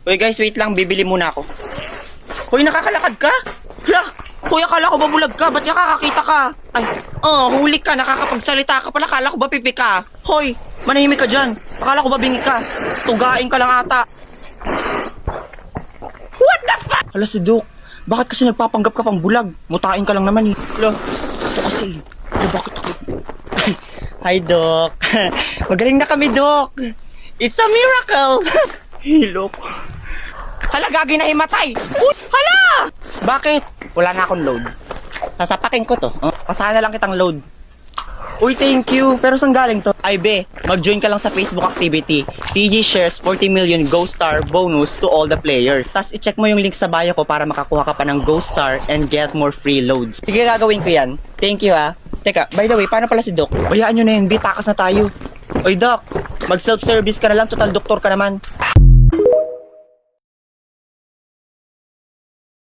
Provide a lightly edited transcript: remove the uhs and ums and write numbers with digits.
Uy guys, wait lang, bibili muna ako. Hoy, nakakalakad ka? Hala, hoy, akala ko ba bulag ka? Ba't nakakakita ka? Ay, huli ka, nakakapagsalita ka pala. Akala ko ba pipi ka? Hoy, manahimik ka dyan. Akala ko ba bingi ka? Tugain ka lang ata. What the fuck? Hala si Doc, bakit kasi nagpapanggap ka pang bulag? Mutain ka lang naman eh. Hala, ito kasi. Hala, bakit ako? Hi Doc. Magaling na kami Doc. It's a miracle. Hello. Hala, gagi na himatay. Hala! Bakit? Wala na akong load. Sasapakin ko to. Pasahan na lang kitang load. Uy, thank you. Pero saan galing to? Ay, be, mag-join ka lang sa Facebook activity. TG shares 40 million Ghost Star bonus to all the players. Tapos i-check mo yung link sa bio ko para makakuha ka pa ng Ghost Star and get more free loads. Sige, gagawin ko yan. Thank you, ha. Teka, by the way, paano pala si Doc? Bayaan nyo na yun, be. Takas na tayo. Oy, Doc, mag-self-service ka na lang. Total doktor ka naman.